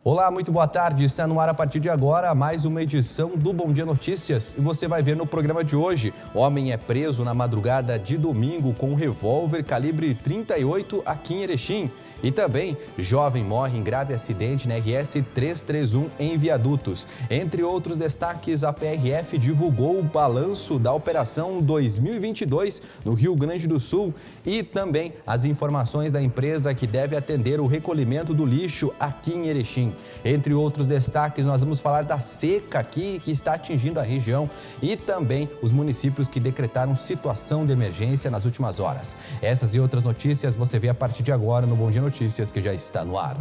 Olá, muito boa tarde. Está no ar a partir de agora mais uma edição do Bom Dia Notícias. E você vai ver no programa de hoje: homem é preso na madrugada de domingo com um revólver calibre 38 aqui em Erechim. E também, jovem morre em grave acidente na RS 331 em Viadutos. Entre outros destaques, a PRF divulgou o balanço da Operação 2022 no Rio Grande do Sul e também as informações da empresa que deve atender o recolhimento do lixo aqui em Erechim. Entre outros destaques, nós vamos falar da seca aqui que está atingindo a região e também os municípios que decretaram situação de emergência nas últimas horas. Essas e outras notícias você vê a partir de agora no Bom Dia Notícias, que já está no ar.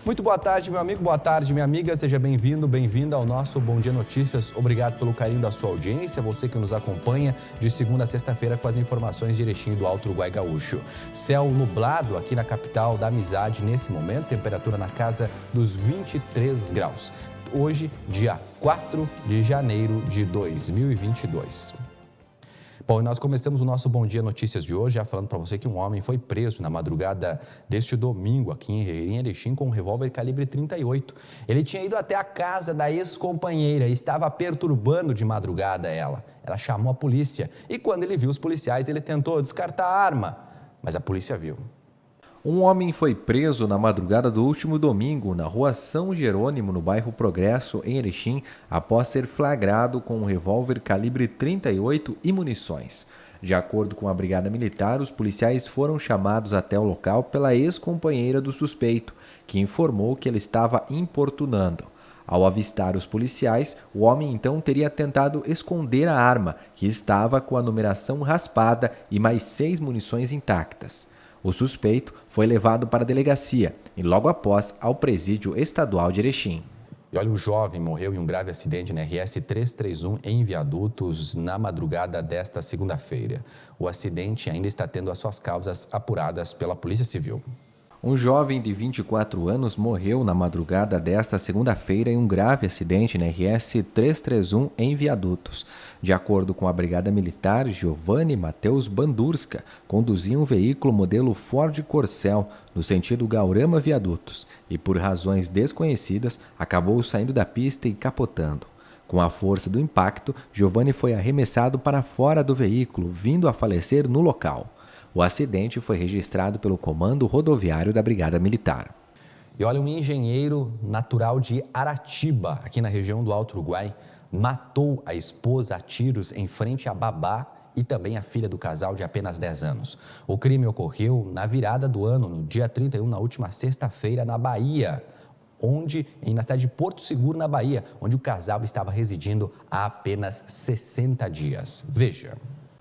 Muito boa tarde, meu amigo, boa tarde, minha amiga. Seja bem-vindo, bem-vinda ao nosso Bom Dia Notícias. Obrigado pelo carinho da sua audiência, você que nos acompanha de segunda a sexta-feira com as informações de Erechim do Alto Uruguai Gaúcho. Céu nublado aqui na capital da Amizade nesse momento, temperatura na casa dos 23 graus. Hoje, dia 4 de janeiro de 2022. Bom, e nós começamos o nosso Bom Dia Notícias de hoje já falando para você que um homem foi preso na madrugada deste domingo aqui em Erechim com um revólver calibre 38. Ele tinha ido até a casa da ex-companheira e estava perturbando de madrugada ela. Ela chamou a polícia e quando ele viu os policiais, ele tentou descartar a arma, mas a polícia viu. Um homem foi preso na madrugada do último domingo na rua São Jerônimo, no bairro Progresso, em Erechim, após ser flagrado com um revólver calibre 38 e munições. De acordo com a Brigada Militar, os policiais foram chamados até o local pela ex-companheira do suspeito, que informou que ele estava importunando. Ao avistar os policiais, o homem então teria tentado esconder a arma, que estava com a numeração raspada e mais 6 munições intactas. O suspeito foi levado para a delegacia e logo após ao presídio estadual de Erechim. E olha, um jovem morreu em um grave acidente na RS 331 em Viadutos na madrugada desta segunda-feira. O acidente ainda está tendo as suas causas apuradas pela Polícia Civil. Um jovem de 24 anos morreu na madrugada desta segunda-feira em um grave acidente na RS 331 em Viadutos. De acordo com a Brigada Militar, Giovanni Matheus Bandurska conduzia um veículo modelo Ford Corcel no sentido Gaurama Viadutos e, por razões desconhecidas, acabou saindo da pista e capotando. Com a força do impacto, Giovanni foi arremessado para fora do veículo, vindo a falecer no local. O acidente foi registrado pelo Comando Rodoviário da Brigada Militar. E olha, um engenheiro natural de Aratiba, aqui na região do Alto Uruguai, matou a esposa a tiros em frente à babá e também a filha do casal de apenas 10 anos. O crime ocorreu na virada do ano, no dia 31, na última sexta-feira, na Bahia, na cidade de Porto Seguro, na Bahia, onde o casal estava residindo há apenas 60 dias. Veja.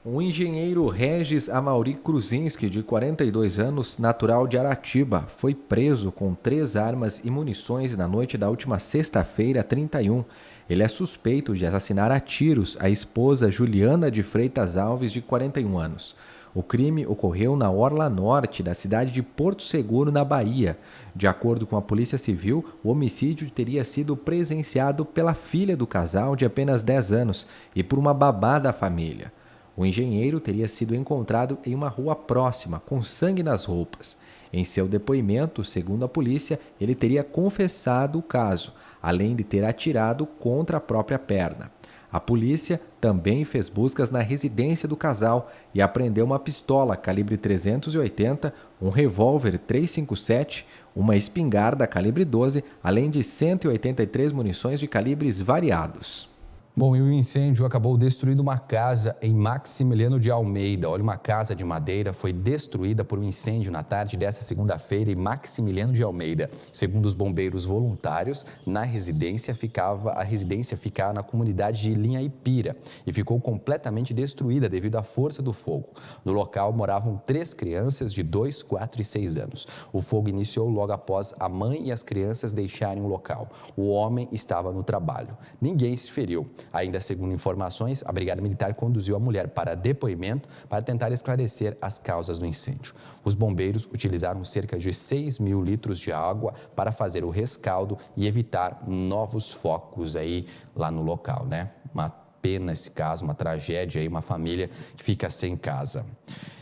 O engenheiro Regis Amauri Kruzinski, de 42 anos, natural de Aratiba, foi preso com 3 armas e munições na noite da última sexta-feira, 31. Ele é suspeito de assassinar a tiros a esposa Juliana de Freitas Alves, de 41 anos. O crime ocorreu na orla norte da cidade de Porto Seguro, na Bahia. De acordo com a Polícia Civil, o homicídio teria sido presenciado pela filha do casal, de apenas 10 anos, e por uma babá da família. O engenheiro teria sido encontrado em uma rua próxima, com sangue nas roupas. Em seu depoimento, segundo a polícia, ele teria confessado o caso, além de ter atirado contra a própria perna. A polícia também fez buscas na residência do casal e apreendeu uma pistola calibre 380, um revólver 357, uma espingarda calibre 12, além de 183 munições de calibres variados. Bom, e o incêndio acabou destruindo uma casa em Maximiliano de Almeida. Olha, uma casa de madeira foi destruída por um incêndio na tarde desta segunda-feira em Maximiliano de Almeida. Segundo os bombeiros voluntários, a residência ficava na comunidade de Linha Ipira e ficou completamente destruída devido à força do fogo. No local moravam 3 crianças de 2, 4 e 6 anos. O fogo iniciou logo após a mãe e as crianças deixarem o local. O homem estava no trabalho. Ninguém se feriu. Ainda segundo informações, a Brigada Militar conduziu a mulher para depoimento para tentar esclarecer as causas do incêndio. Os bombeiros utilizaram cerca de 6.000 litros de água para fazer o rescaldo e evitar novos focos aí lá no local, né? Uma pena esse caso, uma tragédia aí, uma família que fica sem casa.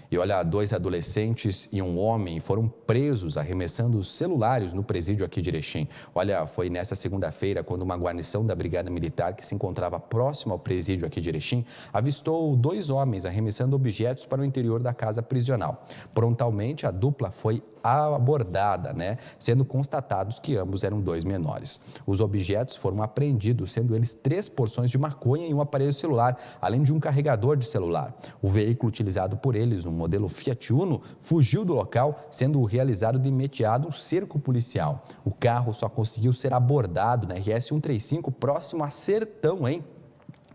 E olha, 2 adolescentes e um homem foram presos arremessando celulares no presídio aqui de Erechim. Olha, foi nessa segunda-feira quando uma guarnição da Brigada Militar que se encontrava próximo ao presídio aqui de Erechim avistou 2 homens arremessando objetos para o interior da casa prisional. Prontamente, a dupla foi abordada, sendo constatados que ambos eram 2 menores. Os objetos foram apreendidos, sendo eles 3 porções de maconha e um aparelho celular, além de um carregador de celular. O veículo utilizado por eles, um modelo Fiat Uno, fugiu do local, sendo realizado de imediato um cerco policial. O carro só conseguiu ser abordado na RS 135, próximo a Sertão,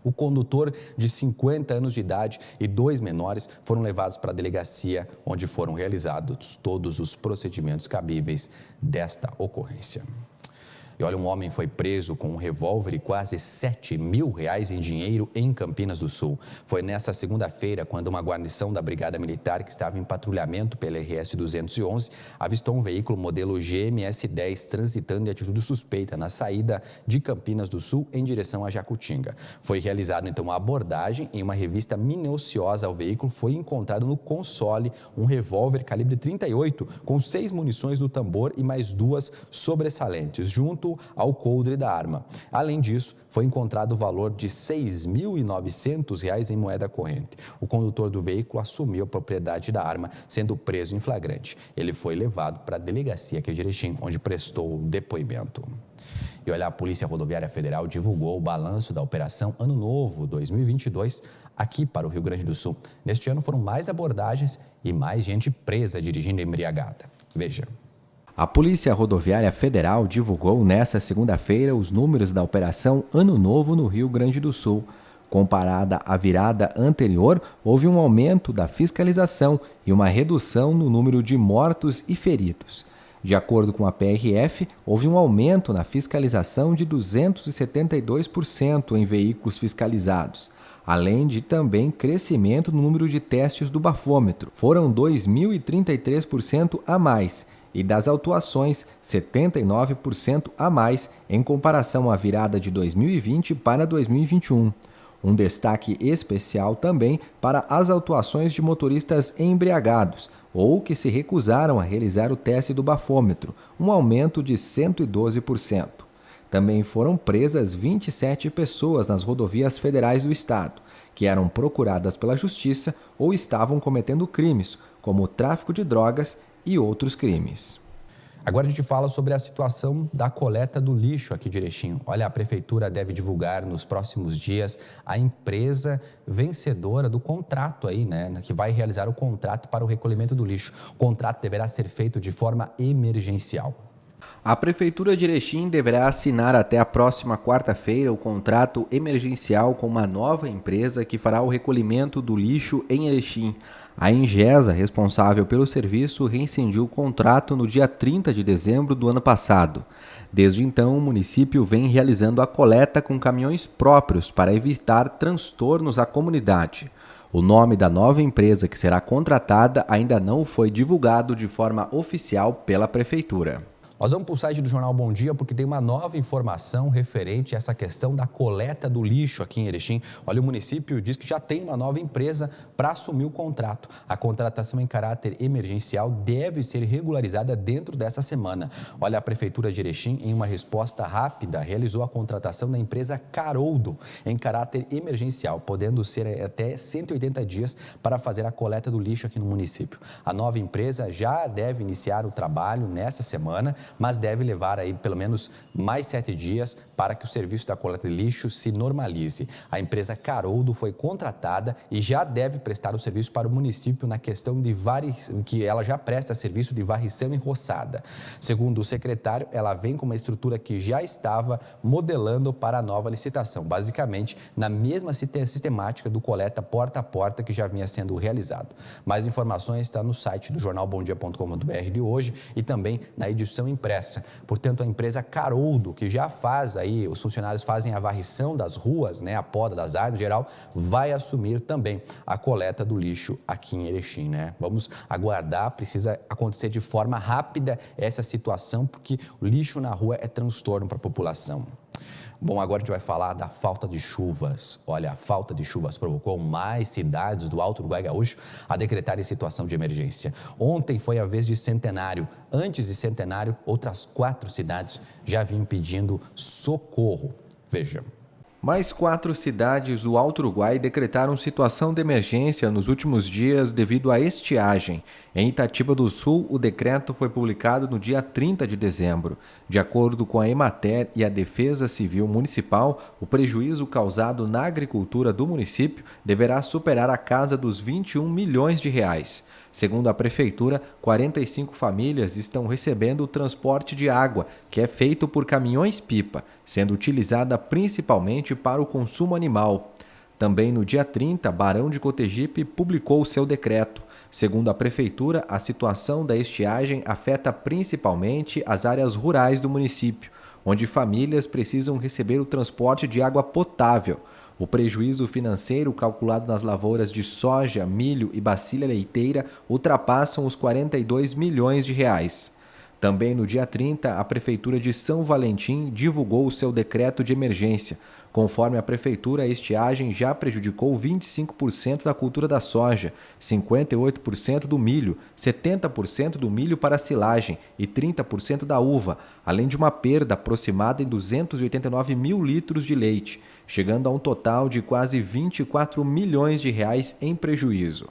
O condutor, de 50 anos de idade, e 2 menores foram levados para a delegacia, onde foram realizados todos os procedimentos cabíveis desta ocorrência. E olha, um homem foi preso com um revólver e quase R$7 mil em dinheiro em Campinas do Sul. Foi nessa segunda-feira quando uma guarnição da Brigada Militar que estava em patrulhamento pela RS 211 avistou um veículo modelo GMS 10 transitando em atitude suspeita na saída de Campinas do Sul em direção a Jacutinga. Foi realizada então a abordagem. Em uma revista minuciosa ao veículo foi encontrado no console um revólver calibre 38 com 6 munições do tambor e mais 2 sobressalentes, junto ao coldre da arma. Além disso, foi encontrado o valor de R$ 6.900 em moeda corrente. O condutor do veículo assumiu a propriedade da arma, sendo preso em flagrante. Ele foi levado para a delegacia aqui de Erechim, onde prestou o depoimento. E olha, a Polícia Rodoviária Federal divulgou o balanço da Operação Ano Novo 2022 aqui para o Rio Grande do Sul. Neste ano foram mais abordagens e mais gente presa dirigindo embriagada. Veja. A Polícia Rodoviária Federal divulgou nesta segunda-feira os números da Operação Ano Novo no Rio Grande do Sul. Comparada à virada anterior, houve um aumento da fiscalização e uma redução no número de mortos e feridos. De acordo com a PRF, houve um aumento na fiscalização de 272% em veículos fiscalizados, além de também crescimento no número de testes do bafômetro. Foram 2.033% a mais. E das autuações, 79% a mais em comparação à virada de 2020 para 2021. Um destaque especial também para as autuações de motoristas embriagados ou que se recusaram a realizar o teste do bafômetro, um aumento de 112%. Também foram presas 27 pessoas nas rodovias federais do estado, que eram procuradas pela Justiça ou estavam cometendo crimes, como o tráfico de drogas e outros crimes. Agora a gente fala sobre a situação da coleta do lixo aqui de Erechim. Olha, a Prefeitura deve divulgar nos próximos dias a empresa vencedora do contrato que vai realizar o contrato para o recolhimento do lixo. O contrato deverá ser feito de forma emergencial. A Prefeitura de Erechim deverá assinar até a próxima quarta-feira o contrato emergencial com uma nova empresa que fará o recolhimento do lixo em Erechim. A Engesa, responsável pelo serviço, rescindiu o contrato no dia 30 de dezembro do ano passado. Desde então, o município vem realizando a coleta com caminhões próprios para evitar transtornos à comunidade. O nome da nova empresa que será contratada ainda não foi divulgado de forma oficial pela Prefeitura. Nós vamos para o site do Jornal Bom Dia porque tem uma nova informação referente a essa questão da coleta do lixo aqui em Erechim. Olha, o município diz que já tem uma nova empresa para assumir o contrato. A contratação em caráter emergencial deve ser regularizada dentro dessa semana. Olha, a Prefeitura de Erechim, em uma resposta rápida, realizou a contratação da empresa Caroldo em caráter emergencial, podendo ser até 180 dias para fazer a coleta do lixo aqui no município. A nova empresa já deve iniciar o trabalho nessa semana, mas deve levar aí pelo menos mais 7 dias para que o serviço da coleta de lixo se normalize. A empresa Caroldo foi contratada e já deve prestar o serviço para o município na questão de que ela já presta serviço de varrição e roçada. Segundo o secretário, ela vem com uma estrutura que já estava modelando para a nova licitação, basicamente na mesma sistemática do coleta porta a porta que já vinha sendo realizado. Mais informações está no site do jornalbomdia.com.br de hoje e também na edição impressa. Portanto, a empresa Caroldo, que já faz aí, os funcionários fazem a varrição das ruas, a poda das árvores em geral, vai assumir também a coleta do lixo aqui em Erechim, Vamos aguardar, precisa acontecer de forma rápida essa situação, porque o lixo na rua é transtorno para a população. Bom, agora a gente vai falar da falta de chuvas. Olha, a falta de chuvas provocou mais cidades do Alto Uruguai Gaúcho a decretarem situação de emergência. Ontem foi a vez de Centenário. Antes de Centenário, outras 4 cidades já vinham pedindo socorro. Veja. Mais 4 cidades do Alto Uruguai decretaram situação de emergência nos últimos dias devido à estiagem. Em Itatiba do Sul, o decreto foi publicado no dia 30 de dezembro. De acordo com a Emater e a Defesa Civil Municipal, o prejuízo causado na agricultura do município deverá superar a casa dos 21 milhões de reais. Segundo a Prefeitura, 45 famílias estão recebendo o transporte de água, que é feito por caminhões-pipa, sendo utilizada principalmente para o consumo animal. Também no dia 30, Barão de Cotegipe publicou seu decreto. Segundo a Prefeitura, a situação da estiagem afeta principalmente as áreas rurais do município, onde famílias precisam receber o transporte de água potável. O prejuízo financeiro calculado nas lavouras de soja, milho e bacilha leiteira ultrapassam os 42 milhões de reais. Também no dia 30, a Prefeitura de São Valentim divulgou o seu decreto de emergência. Conforme a Prefeitura, a estiagem já prejudicou 25% da cultura da soja, 58% do milho, 70% do milho para silagem e 30% da uva, além de uma perda aproximada em 289 mil litros de leite, chegando a um total de quase 24 milhões de reais em prejuízo.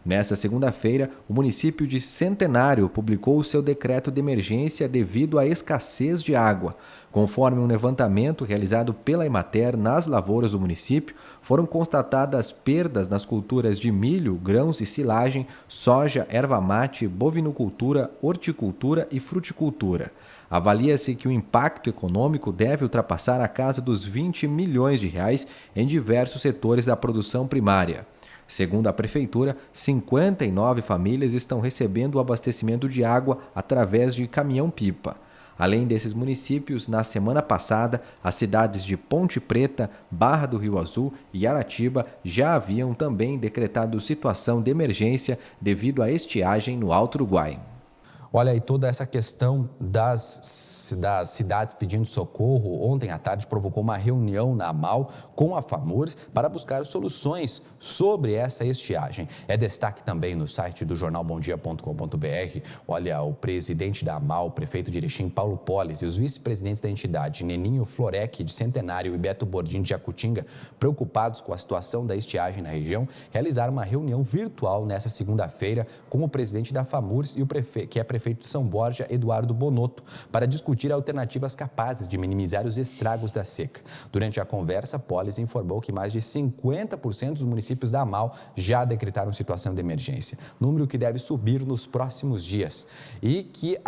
Nesta segunda-feira, o município de Centenário publicou o seu decreto de emergência devido à escassez de água. Conforme um levantamento realizado pela Emater nas lavouras do município, foram constatadas perdas nas culturas de milho, grãos e silagem, soja, erva-mate, bovinocultura, horticultura e fruticultura. Avalia-se que o impacto econômico deve ultrapassar a casa dos 20 milhões de reais em diversos setores da produção primária. Segundo a Prefeitura, 59 famílias estão recebendo o abastecimento de água através de caminhão-pipa. Além desses municípios, na semana passada, as cidades de Ponte Preta, Barra do Rio Azul e Aratiba já haviam também decretado situação de emergência devido à estiagem no Alto Uruguai. Olha, e toda essa questão das cidades pedindo socorro, ontem à tarde provocou uma reunião na AMAL com a FAMURS para buscar soluções sobre essa estiagem. É destaque também no site do jornal bomdia.com.br. Olha, o presidente da AMAL, o prefeito de Erechim, Paulo Polis, e os vice-presidentes da entidade, Neninho Florec, de Centenário, e Beto Bordim, de Jacutinga, preocupados com a situação da estiagem na região, realizaram uma reunião virtual nesta segunda-feira com o presidente da FAMURS e o prefeito, que é prefeito de São Borja, Eduardo Bonotto, para discutir alternativas capazes de minimizar os estragos da seca. Durante a conversa, Polis informou que mais de 50% dos municípios da AMAL já decretaram situação de emergência, número que deve subir nos próximos dias e que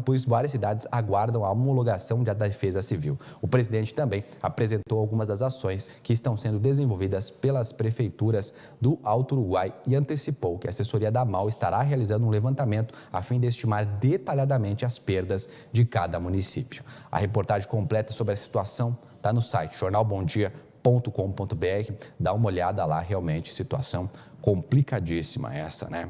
pois várias cidades aguardam a homologação da Defesa Civil. O presidente também apresentou algumas das ações que estão sendo desenvolvidas pelas prefeituras do Alto Uruguai e antecipou que a assessoria da AMAL estará realizando um levantamento a fim de estimar detalhadamente as perdas de cada município. A reportagem completa sobre a situação está no site jornalbomdia.com.br. Dá uma olhada lá, realmente, situação complicadíssima essa, né?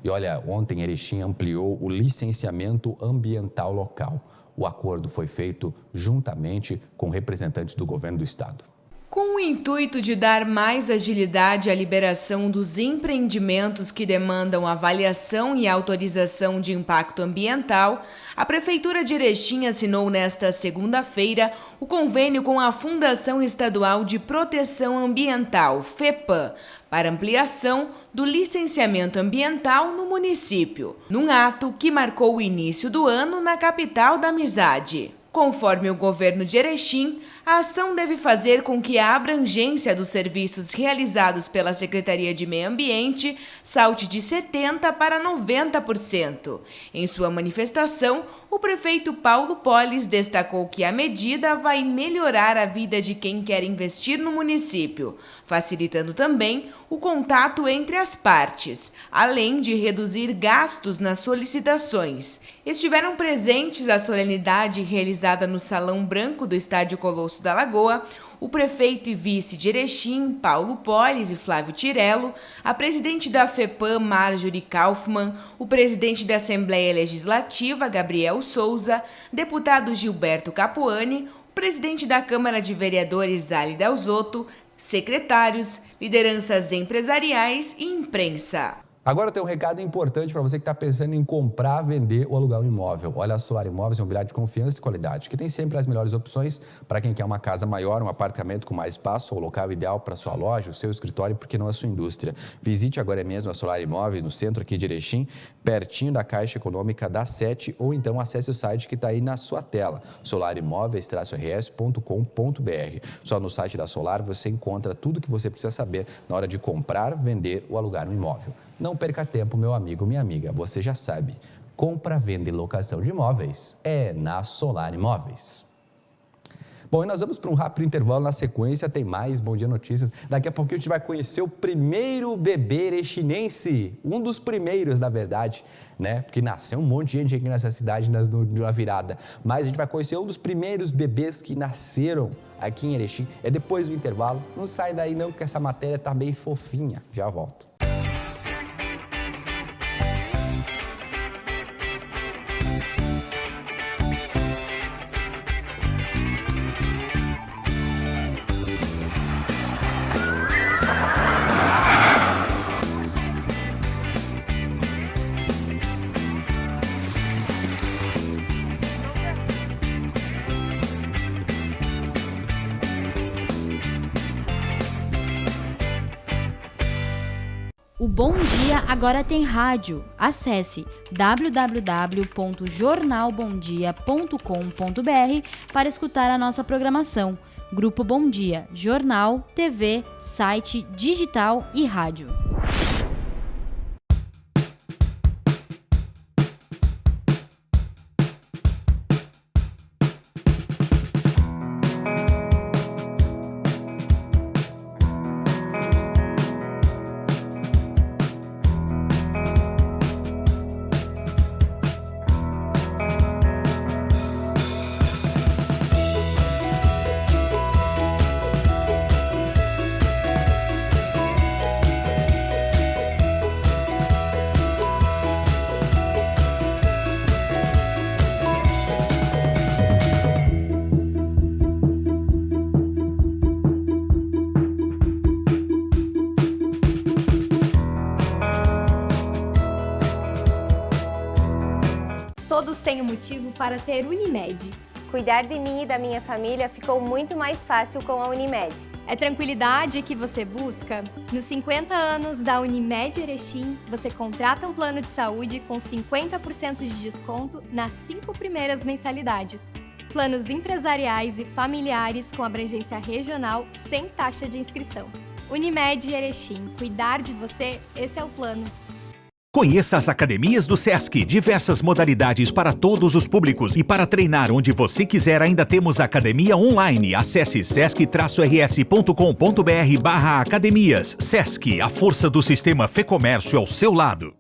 E olha, ontem Erechim ampliou o licenciamento ambiental local. O acordo foi feito juntamente com representantes do governo do estado. Com o intuito de dar mais agilidade à liberação dos empreendimentos que demandam avaliação e autorização de impacto ambiental, a Prefeitura de Erechim assinou nesta segunda-feira o convênio com a Fundação Estadual de Proteção Ambiental, FEPAM, para ampliação do licenciamento ambiental no município, num ato que marcou o início do ano na capital da amizade. Conforme o governo de Erechim, a ação deve fazer com que a abrangência dos serviços realizados pela Secretaria de Meio Ambiente salte de 70% para 90%. Em sua manifestação, o prefeito Paulo Polis destacou que a medida vai melhorar a vida de quem quer investir no município, facilitando também o contato entre as partes, além de reduzir gastos nas solicitações. Estiveram presentes à solenidade realizada no Salão Branco do Estádio Colosso da Lagoa o prefeito e vice de Erechim, Paulo Polis e Flávio Tirello, a presidente da FEPAM, Marjorie Kaufmann, o presidente da Assembleia Legislativa, Gabriel Souza, deputado Gilberto Capuani, o presidente da Câmara de Vereadores, Ali Dalzotto, secretários, lideranças empresariais e imprensa. Agora tem um recado importante para você que está pensando em comprar, vender ou alugar um imóvel. Olha, a Solar Imóveis é um imobiliário de confiança e qualidade, que tem sempre as melhores opções para quem quer uma casa maior, um apartamento com mais espaço ou local ideal para sua loja, o seu escritório, porque não a sua indústria. Visite agora mesmo a Solar Imóveis, no centro aqui de Erechim, pertinho da Caixa Econômica da 7, ou então acesse o site que está aí na sua tela, solarimóveis-rs.com.br. Só no site da Solar você encontra tudo o que você precisa saber na hora de comprar, vender ou alugar um imóvel. Não perca tempo, meu amigo, minha amiga, você já sabe. Compra, venda e locação de imóveis é na Solar Imóveis. Bom, e nós vamos para um rápido intervalo. Na sequência tem mais Bom Dia Notícias. Daqui a pouquinho a gente vai conhecer o primeiro bebê erechinense. Um dos primeiros, na verdade, né? Porque nasceu um monte de gente aqui nessa cidade na virada. Mas a gente vai conhecer um dos primeiros bebês que nasceram aqui em Erechim. É depois do intervalo. Não sai daí não, que essa matéria tá bem fofinha. Já volto. O Bom Dia agora tem rádio. Acesse www.jornalbomdia.com.br para escutar a nossa programação. Grupo Bom Dia, jornal, TV, site, digital e rádio. Todos têm um motivo para ter Unimed. Cuidar de mim e da minha família ficou muito mais fácil com a Unimed. É tranquilidade que você busca? Nos 50 anos da Unimed Erechim, você contrata um plano de saúde com 50% de desconto nas 5 primeiras mensalidades. Planos empresariais e familiares com abrangência regional sem taxa de inscrição. Unimed Erechim, cuidar de você, esse é o plano. Conheça as academias do Sesc, diversas modalidades para todos os públicos e para treinar onde você quiser ainda temos academia online. Acesse sesc-rs.com.br/academias. Sesc, a força do sistema Fecomércio ao seu lado.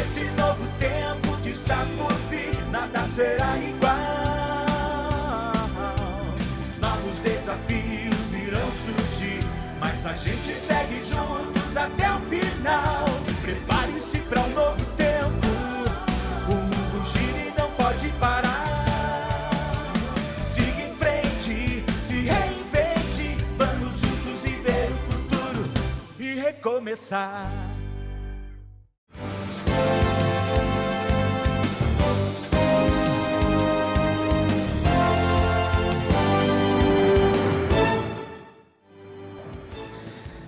Nesse novo tempo que está por vir, nada será igual. Novos desafios irão surgir, mas a gente segue juntos até o final. Prepare-se para um novo tempo, o mundo gira e não pode parar. Siga em frente, se reinvente, vamos juntos viver o futuro e recomeçar.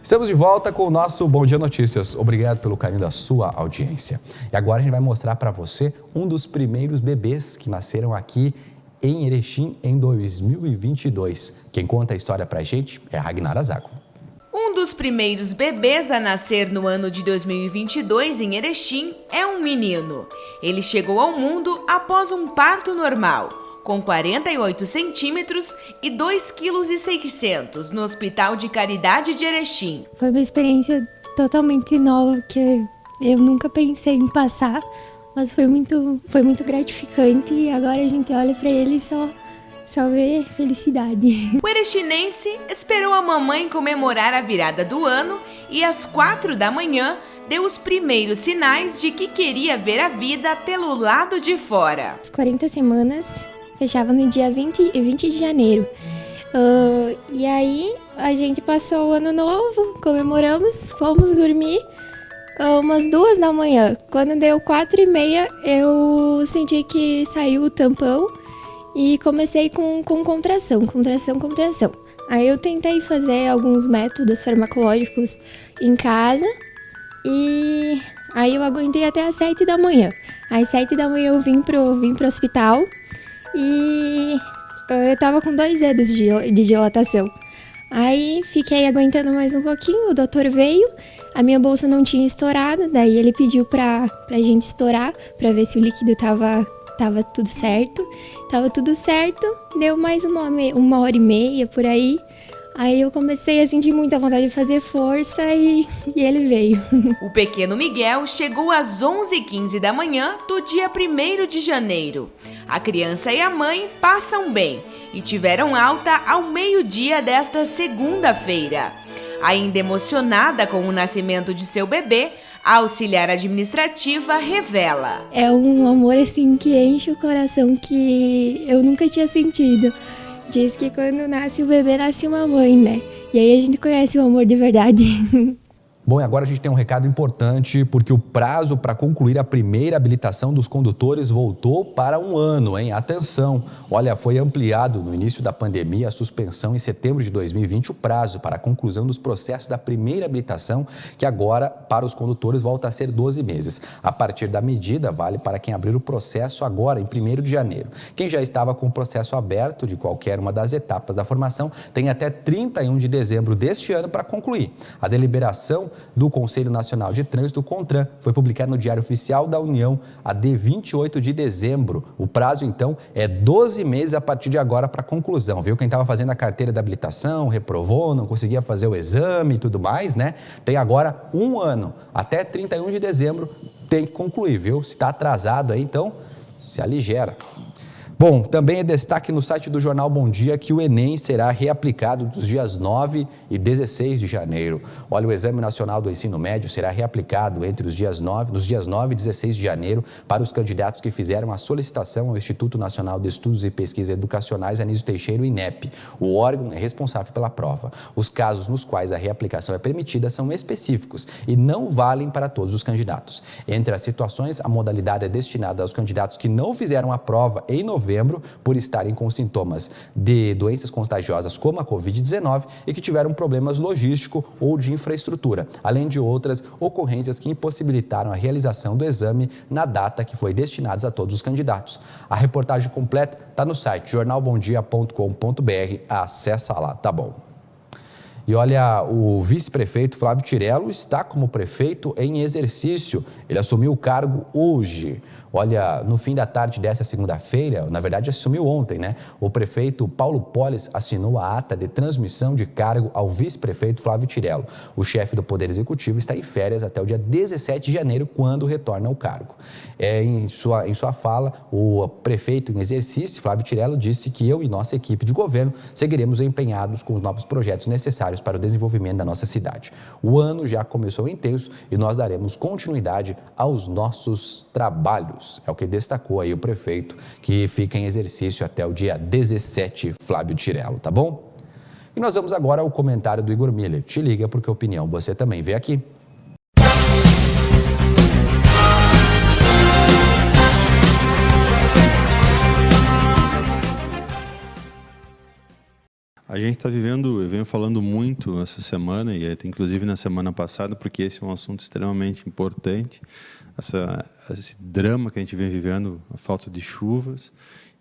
Estamos de volta com o nosso Bom Dia Notícias. Obrigado pelo carinho da sua audiência. E agora a gente vai mostrar para você um dos primeiros bebês que nasceram aqui em Erechim em 2022. Quem conta a história para a gente é a Ragnara Zago. Um dos primeiros bebês a nascer no ano de 2022 em Erechim é um menino. Ele chegou ao mundo após um parto normal, com 48 centímetros e 2,6 kg no Hospital de Caridade de Erechim. Foi uma experiência totalmente nova que eu nunca pensei em passar, mas foi muito gratificante e agora a gente olha para ele e só vê felicidade. O erechinense esperou a mamãe comemorar a virada do ano e às 4 da manhã deu os primeiros sinais de que queria ver a vida pelo lado de fora. As 40 semanas fechava no dia 20 de janeiro. E aí a gente passou o ano novo, comemoramos, fomos dormir umas 2 da manhã. Quando deu 4h30, eu senti que saiu o tampão e comecei com contração. Aí eu tentei fazer alguns métodos farmacológicos em casa e aí eu aguentei até às 7 da manhã. Às 7 da manhã eu vim pro hospital. E eu tava com 2 dedos de dilatação. Aí fiquei aguentando mais um pouquinho, o doutor veio, a minha bolsa não tinha estourado, daí ele pediu pra gente estourar, pra ver se o líquido tava tudo certo. Tava tudo certo, deu mais 1h30 por aí. Aí eu comecei a sentir muita vontade de fazer força e ele veio. O pequeno Miguel chegou às 11h15 da manhã do dia 1º de janeiro. A criança e a mãe passam bem e tiveram alta ao meio-dia desta segunda-feira. Ainda emocionada com o nascimento de seu bebê, a auxiliar administrativa revela: é um amor assim que enche o coração que eu nunca tinha sentido. Diz que quando nasce o bebê, nasce uma mãe, né? E aí a gente conhece o amor de verdade. Bom, e agora a gente tem um recado importante, porque o prazo para concluir a primeira habilitação dos condutores voltou para 1 ano, hein? Atenção! Olha, foi ampliado no início da pandemia a suspensão em setembro de 2020 o prazo para a conclusão dos processos da primeira habilitação, que agora, para os condutores, volta a ser 12 meses. A partir da medida, vale para quem abrir o processo agora, em 1º de janeiro. Quem já estava com o processo aberto de qualquer uma das etapas da formação tem até 31 de dezembro deste ano para concluir. A deliberação do Conselho Nacional de Trânsito, CONTRAN, foi publicada no Diário Oficial da União a de 28 de dezembro. O prazo, então, é 12 meses a partir de agora para conclusão, viu? Quem estava fazendo a carteira de habilitação, reprovou, não conseguia fazer o exame e tudo mais, né? Tem agora 1 ano, até 31 de dezembro tem que concluir, viu? Se está atrasado aí, então, se aligera. Bom, também é destaque no site do Jornal Bom Dia que o Enem será reaplicado dos dias 9 e 16 de janeiro. Olha, o Exame Nacional do Ensino Médio será reaplicado nos dias 9 e 16 de janeiro para os candidatos que fizeram a solicitação ao Instituto Nacional de Estudos e Pesquisas Educacionais Anísio Teixeira, o INEP. O órgão é responsável pela prova. Os casos nos quais a reaplicação é permitida são específicos e não valem para todos os candidatos. Entre as situações, a modalidade é destinada aos candidatos que não fizeram a prova em novembro por estarem com sintomas de doenças contagiosas como a Covid-19 e que tiveram problemas logísticos ou de infraestrutura, além de outras ocorrências que impossibilitaram a realização do exame na data que foi destinada a todos os candidatos. A reportagem completa está no site jornalbomdia.com.br, acessa lá, tá bom? E olha, o vice-prefeito Flávio Tirello está como prefeito em exercício. Ele assumiu o cargo hoje. Olha, no fim da tarde dessa segunda-feira, na verdade assumiu ontem, né? O prefeito Paulo Polis assinou a ata de transmissão de cargo ao vice-prefeito Flávio Tirello. O chefe do Poder Executivo está em férias até o dia 17 de janeiro, quando retorna ao cargo. Em sua fala, o prefeito em exercício, Flávio Tirello, disse que eu e nossa equipe de governo seguiremos empenhados com os novos projetos necessários para o desenvolvimento da nossa cidade. O ano já começou intenso e nós daremos continuidade aos nossos trabalhos. É o que destacou aí o prefeito, que fica em exercício até o dia 17, Flávio Tirello, tá bom? E nós vamos agora ao comentário do Igor Miller. Te liga porque a opinião você também vê aqui. A gente está vivendo, eu venho falando muito essa semana, e até inclusive na semana passada, porque esse é um assunto extremamente importante, esse drama que a gente vem vivendo, a falta de chuvas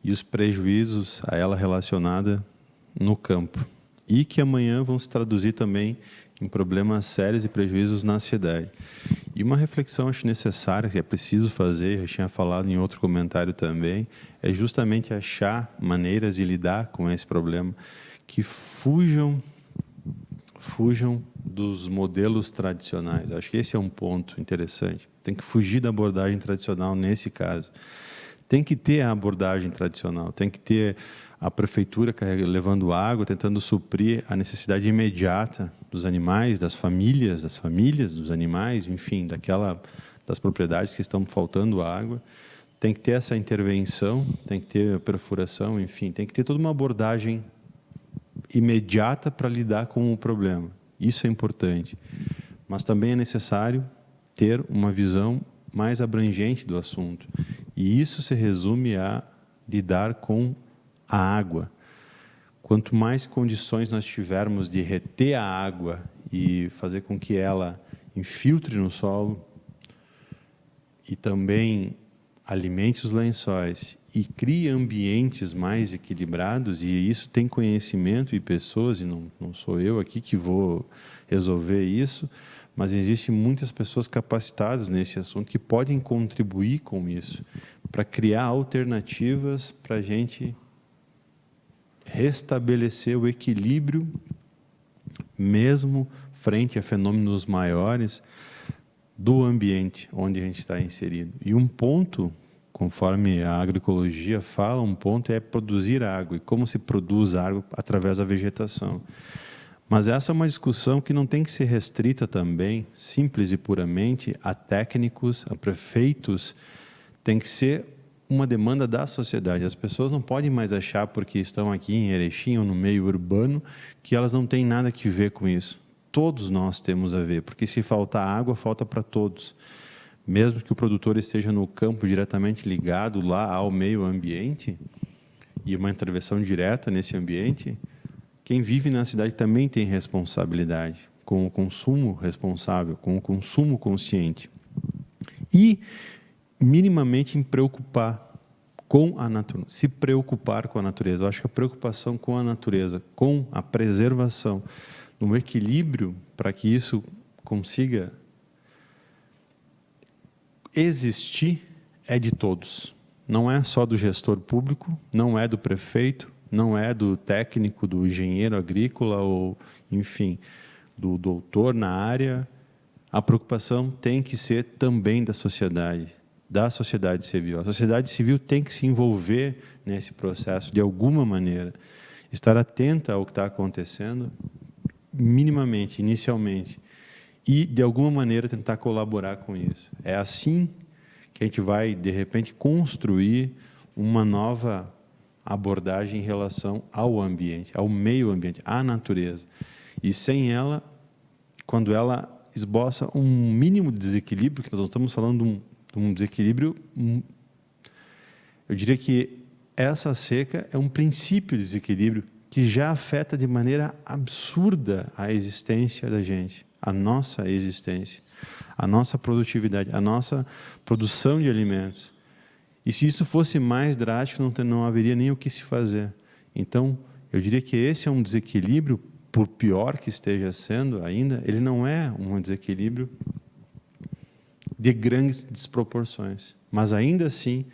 e os prejuízos a ela relacionada no campo. E que amanhã vão se traduzir também em problemas sérios e prejuízos na cidade. E uma reflexão, acho necessária, que é preciso fazer, eu tinha falado em outro comentário também, é justamente achar maneiras de lidar com esse problema que fujam dos modelos tradicionais. Acho que esse é um ponto interessante. Tem que fugir da abordagem tradicional nesse caso. Tem que ter a abordagem tradicional, tem que ter a prefeitura levando água, tentando suprir a necessidade imediata dos animais, das famílias dos animais, enfim, das propriedades que estão faltando água. Tem que ter essa intervenção, tem que ter a perfuração, enfim, tem que ter toda uma abordagem imediata para lidar com o problema. Isso é importante. Mas também é necessário ter uma visão mais abrangente do assunto. E isso se resume a lidar com a água. Quanto mais condições nós tivermos de reter a água e fazer com que ela infiltre no solo e também alimente os lençóis e crie ambientes mais equilibrados, e isso tem conhecimento e pessoas, e não sou eu aqui que vou resolver isso, mas existem muitas pessoas capacitadas nesse assunto que podem contribuir com isso, para criar alternativas para a gente restabelecer o equilíbrio, mesmo frente a fenômenos maiores do ambiente onde a gente está inserido. E um ponto, conforme a agroecologia fala, um ponto é produzir água. E como se produz água? Através da vegetação. Mas essa é uma discussão que não tem que ser restrita também, simples e puramente, a técnicos, a prefeitos. Tem que ser uma demanda da sociedade. As pessoas não podem mais achar, porque estão aqui em Erechim ou no meio urbano, que elas não têm nada a ver com isso. Todos nós temos a ver, porque se faltar água, falta para todos. Mesmo que o produtor esteja no campo diretamente ligado lá ao meio ambiente, e uma intervenção direta nesse ambiente, quem vive na cidade também tem responsabilidade com o consumo responsável, com o consumo consciente. E minimamente em preocupar com a natureza, se preocupar com a natureza. Eu acho que a preocupação com a natureza, com a preservação, no equilíbrio, para que isso consiga existir, é de todos. Não é só do gestor público, não é do prefeito, não é do técnico, do engenheiro agrícola ou, enfim, do doutor na área. A preocupação tem que ser também da sociedade civil. A sociedade civil tem que se envolver nesse processo de alguma maneira, estar atenta ao que está acontecendo, minimamente, inicialmente, e de alguma maneira tentar colaborar com isso. É assim que a gente vai, de repente, construir uma nova abordagem em relação ao ambiente, ao meio ambiente, à natureza. E sem ela, quando ela esboça um mínimo de desequilíbrio, que nós não estamos falando de um desequilíbrio, eu diria que essa seca é um princípio de desequilíbrio que já afeta de maneira absurda a existência da gente, a nossa existência, a nossa produtividade, a nossa produção de alimentos. E se isso fosse mais drástico, não haveria nem o que se fazer. Então, eu diria que esse é um desequilíbrio, por pior que esteja sendo ainda, ele não é um desequilíbrio de grandes desproporções. mas ainda assim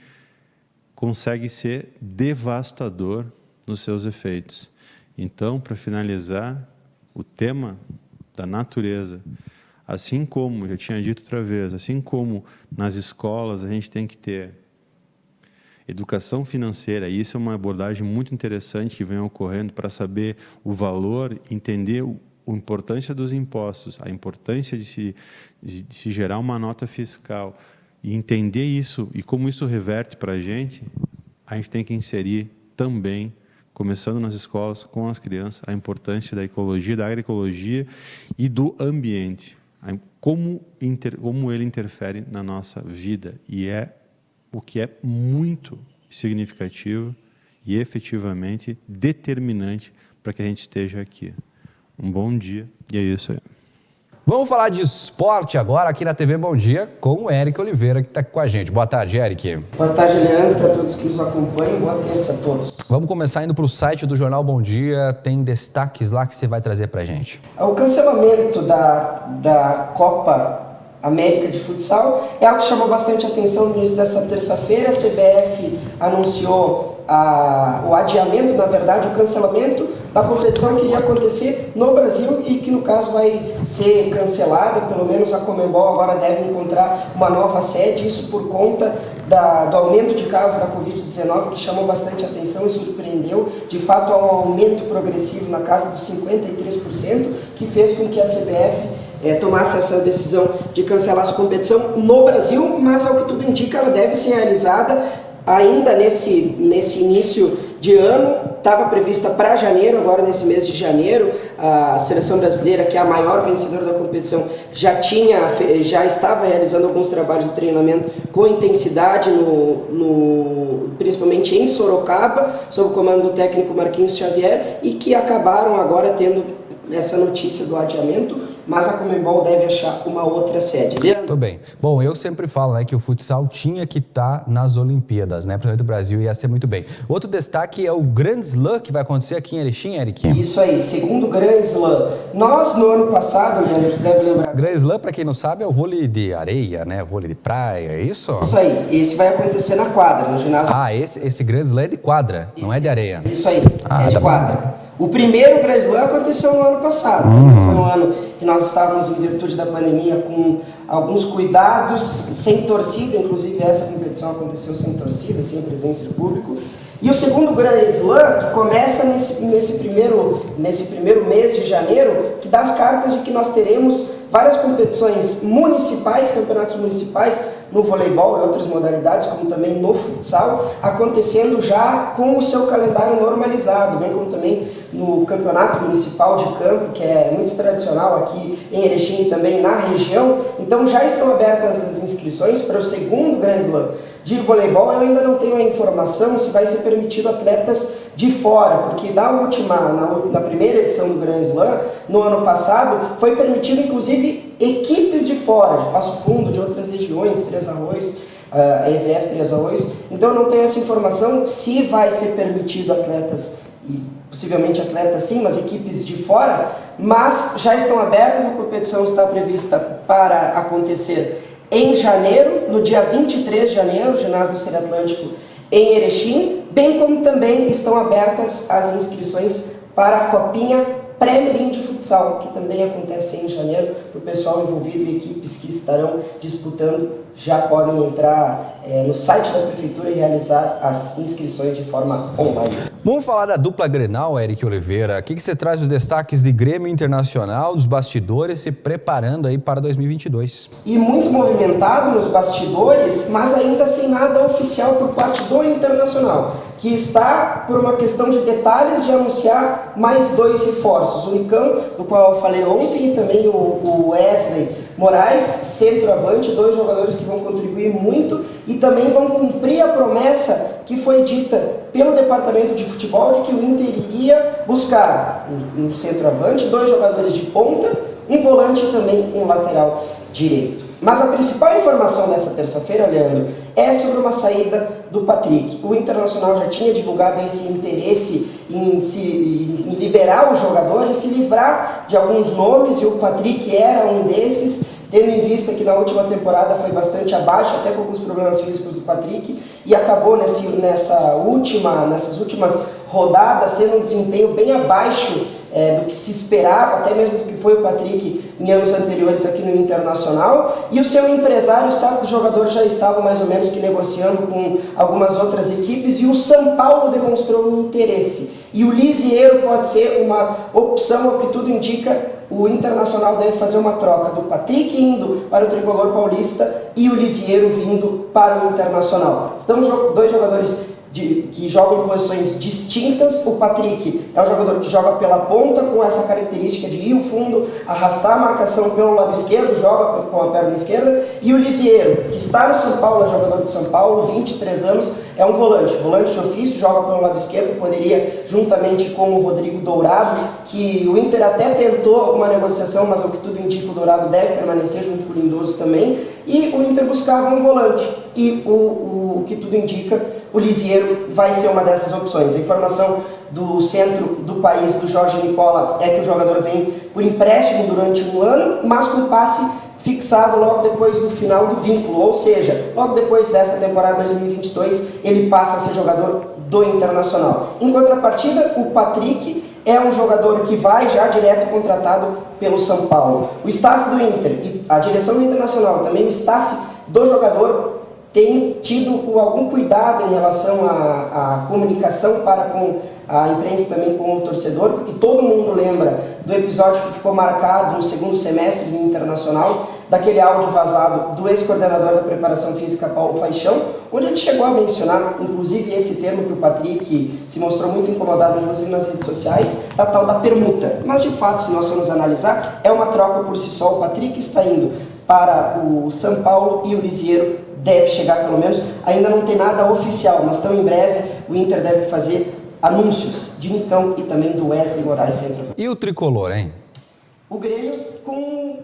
consegue ser devastador nos seus efeitos. Então, para finalizar, o tema da natureza, assim como, eu tinha dito outra vez, assim como nas escolas a gente tem que ter educação financeira, e isso é uma abordagem muito interessante que vem ocorrendo para saber o valor, entender a importância dos impostos, a importância de se gerar uma nota fiscal, e entender isso e como isso reverte para a gente tem que inserir também, começando nas escolas, com as crianças, a importância da ecologia, da agroecologia e do ambiente, como ele interfere na nossa vida, e é o que é muito significativo e efetivamente determinante para que a gente esteja aqui. Um bom dia, e é isso aí. Vamos falar de esporte agora aqui na TV Bom Dia com o Eric Oliveira, que está com a gente. Boa tarde, Eric. Boa tarde, Leandro, para todos que nos acompanham. Boa terça a todos. Vamos começar indo para o site do Jornal Bom Dia. Tem destaques lá que você vai trazer para a gente. O cancelamento da Copa América de Futsal é algo que chamou bastante atenção no início dessa terça-feira. A CBF anunciou o adiamento, na verdade, o cancelamento da competição que iria acontecer no Brasil e que, no caso, vai ser cancelada. Pelo menos a Conmebol agora deve encontrar uma nova sede, isso por conta do aumento de casos da Covid-19, que chamou bastante atenção e surpreendeu. De fato, há um aumento progressivo na casa dos 53%, que fez com que a CBF tomasse essa decisão de cancelar essa competição no Brasil, mas, ao que tudo indica, ela deve ser realizada ainda nesse início de ano. Estava prevista para janeiro, agora nesse mês de janeiro. A seleção brasileira, que é a maior vencedora da competição, já estava realizando alguns trabalhos de treinamento com intensidade, principalmente em Sorocaba, sob o comando do técnico Marquinhos Xavier, e que acabaram agora tendo essa notícia do adiamento, mas a Conmebol deve achar uma outra sede. Muito bem. Bom, eu sempre falo, né, que o futsal tinha que estar nas Olimpíadas, né? Principalmente o Brasil ia ser muito bem. Outro destaque é o Grand Slam que vai acontecer aqui em Erechim, Eric. Isso aí, segundo Grand Slam. Nós, no ano passado, Leandro, deve lembrar. Grand Slam, para quem não sabe, é o vôlei de areia, né? Vôlei de praia, é isso? Isso aí. Esse vai acontecer na quadra, no ginásio. Ah, esse Grand Slam é de quadra, não é de areia. Isso aí, é de quadra. Bom. O primeiro Grand Slam aconteceu no ano passado. Foi um ano que nós estávamos, em virtude da pandemia, com alguns cuidados, sem torcida. Inclusive, essa competição aconteceu sem torcida, sem presença de público. E o segundo Grand Slam, que começa nesse primeiro mês de janeiro, que dá as cartas de que nós teremos várias competições municipais, campeonatos municipais, no voleibol e outras modalidades, como também no futsal, acontecendo já com o seu calendário normalizado, bem como também no campeonato municipal de campo, que é muito tradicional aqui em Erechim e também na região. Então já estão abertas as inscrições para o segundo Grand Slam de voleibol. Eu ainda não tenho a informação se vai ser permitido atletas de fora, porque na primeira edição do Grand Slam, no ano passado, foi permitido inclusive equipes de fora, de Passo Fundo, de outras regiões, Três Arroios, a EVF Três Arroios. Então eu não tenho essa informação se vai ser permitido atletas, e possivelmente atletas sim, mas equipes de fora, mas já estão abertas. A competição está prevista para acontecer em janeiro, no dia 23 de janeiro, no ginásio do Ser Atlântico em Erechim, bem como também estão abertas as inscrições para a Copinha Pré-Mirim de Futsal, que também acontece em janeiro, para o pessoal envolvido e equipes que estarão disputando já podem entrar no site da Prefeitura e realizar as inscrições de forma online. Vamos falar da dupla Grenal, Eric Oliveira. O que você traz os destaques de Grêmio Internacional, dos bastidores, se preparando aí para 2022? E muito movimentado nos bastidores, mas ainda sem nada oficial por parte do Internacional, que está, por uma questão de detalhes, de anunciar mais 2 reforços. O Nicão, do qual eu falei ontem, e também o Wesley Moraes, centroavante, 2 jogadores que vão contribuir muito e também vão cumprir a promessa que foi dita pelo departamento de futebol de que o Inter iria buscar um centroavante, 2 jogadores de ponta, um volante e também um lateral direito. Mas a principal informação dessa terça-feira, Leandro, é sobre uma saída do Patrick. O Internacional já tinha divulgado esse interesse em liberar o jogador, em se livrar de alguns nomes, e o Patrick era um desses. tendo em vista que na última temporada foi bastante abaixo, até com alguns problemas físicos do Patrick, e acabou nessas últimas rodadas tendo um desempenho bem abaixo do que se esperava, até mesmo do que foi o Patrick em anos anteriores aqui no Internacional, e o seu empresário, o staff do jogador já estava mais ou menos que negociando com algumas outras equipes, e o São Paulo demonstrou um interesse, e o Lisiero pode ser uma opção, ao que tudo indica. O Internacional deve fazer uma troca do Patrick indo para o Tricolor Paulista e o Lisiero vindo para o Internacional. Estamos dois jogadores que jogam em posições distintas. O Patrick é um jogador que joga pela ponta, com essa característica de ir ao fundo, arrastar a marcação pelo lado esquerdo, joga com a perna esquerda. E o Lisiero, que está no São Paulo, é jogador de São Paulo, 23 anos, é um volante de ofício, joga pelo lado esquerdo, poderia, juntamente com o Rodrigo Dourado, que o Inter até tentou alguma negociação, mas ao que tudo indica, o Dourado deve permanecer junto com o Lindoso também, e o Inter buscava um volante, e o que tudo indica, o Lisiero vai ser uma dessas opções. A informação do centro do país, do Jorge Nicola, é que o jogador vem por empréstimo durante um ano, mas com passe fixado logo depois do final do vínculo, ou seja, logo depois dessa temporada 2022, ele passa a ser jogador do Internacional. Em contrapartida, o Patrick é um jogador que vai já direto contratado pelo São Paulo. O staff do Inter e a direção do Internacional, também o staff do jogador, tem tido algum cuidado em relação à comunicação para com a imprensa e também com o torcedor, porque todo mundo lembra do episódio que ficou marcado no segundo semestre do Internacional, daquele áudio vazado do ex-coordenador da preparação física, Paulo Paixão, onde ele chegou a mencionar, inclusive, esse termo que o Patrick se mostrou muito incomodado, inclusive nas redes sociais, da tal da permuta. Mas, de fato, se nós formos analisar, é uma troca por si só. O Patrick está indo para o São Paulo e o Lisiero deve chegar, pelo menos, ainda não tem nada oficial, mas tão em breve o Inter deve fazer anúncios de Nicão e também do Wesley Moraes, centroavante. E o Tricolor, hein? O Grêmio com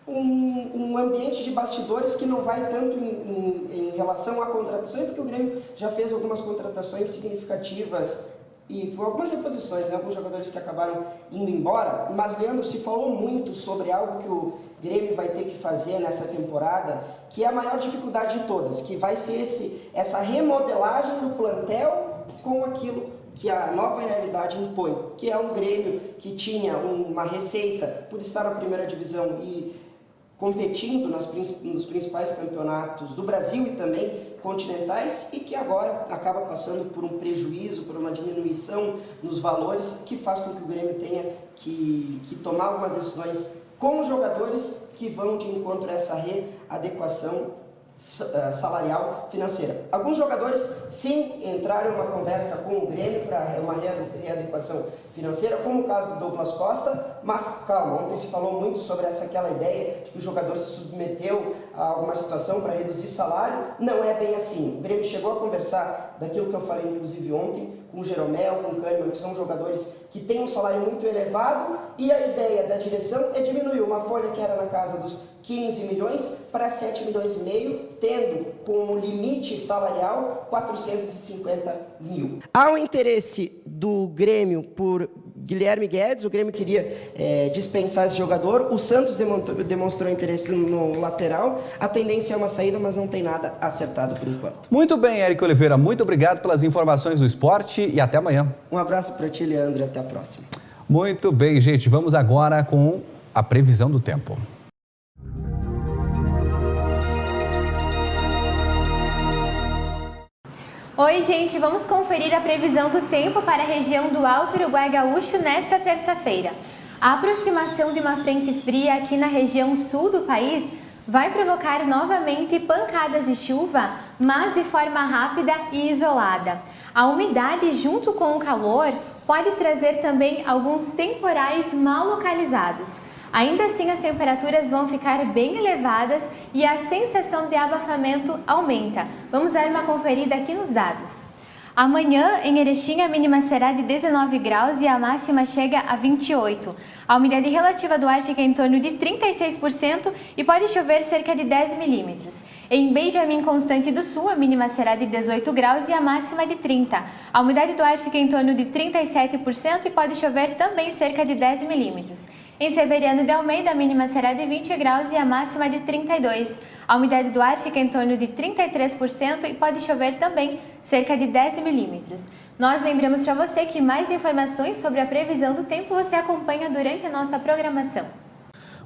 um ambiente de bastidores que não vai tanto em relação a contratações, porque o Grêmio já fez algumas contratações significativas e algumas reposições, né? Alguns jogadores que acabaram indo embora, mas, Leandro, se falou muito sobre algo que o Grêmio vai ter que fazer nessa temporada, que é a maior dificuldade de todas, que vai ser essa remodelagem do plantel com aquilo que a nova realidade impõe, que é um Grêmio que tinha uma receita por estar na primeira divisão e competindo nos principais campeonatos do Brasil e também continentais, e que agora acaba passando por um prejuízo, por uma diminuição nos valores, que faz com que o Grêmio tenha que tomar algumas decisões com os jogadores que vão de encontro a essa readequação salarial financeira. Alguns jogadores, sim, entraram em uma conversa com o Grêmio para uma readequação financeira, como o caso do Douglas Costa, mas calma, ontem se falou muito sobre aquela ideia de que o jogador se submeteu a alguma situação para reduzir salário. Não é bem assim. O Grêmio chegou a conversar daquilo que eu falei inclusive ontem, com o Jeromel, com o Kahneman, que são jogadores que têm um salário muito elevado, e a ideia da direção é diminuir uma folha que era na casa dos 15 milhões para 7 milhões e meio, tendo como limite salarial 450 mil. Há um interesse do Grêmio por Guilherme Guedes, o Grêmio queria dispensar esse jogador, o Santos demonstrou interesse no lateral, a tendência é uma saída, mas não tem nada acertado por enquanto. Muito bem, Érico Oliveira, muito obrigado pelas informações do esporte e até amanhã. Um abraço para ti, Leandro, e até a próxima. Muito bem, gente, vamos agora com a previsão do tempo. Oi, gente, vamos conferir a previsão do tempo para a região do Alto Uruguai Gaúcho nesta terça-feira. A aproximação de uma frente fria aqui na região sul do país vai provocar novamente pancadas de chuva, mas de forma rápida e isolada. A umidade junto com o calor pode trazer também alguns temporais mal localizados. Ainda assim, as temperaturas vão ficar bem elevadas e a sensação de abafamento aumenta. Vamos dar uma conferida aqui nos dados. Amanhã, em Erechim, a mínima será de 19 graus e a máxima chega a 28. A umidade relativa do ar fica em torno de 36% e pode chover cerca de 10 milímetros. Em Benjamin Constante do Sul, a mínima será de 18 graus e a máxima de 30. A umidade do ar fica em torno de 37% e pode chover também cerca de 10 milímetros. Em Severiano de Almeida, a mínima será de 20 graus e a máxima de 32. A umidade do ar fica em torno de 33% e pode chover também, cerca de 10 milímetros. Nós lembramos para você que mais informações sobre a previsão do tempo você acompanha durante a nossa programação.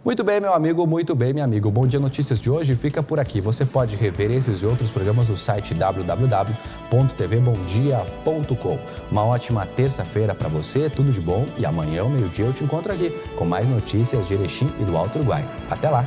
Muito bem, meu amigo, muito bem, minha amiga. O Bom Dia Notícias de hoje fica por aqui. Você pode rever esses e outros programas no site www.tvbomdia.com. Uma ótima terça-feira para você, tudo de bom. E amanhã, ao meio-dia, eu te encontro aqui com mais notícias de Erechim e do Alto Uruguai. Até lá!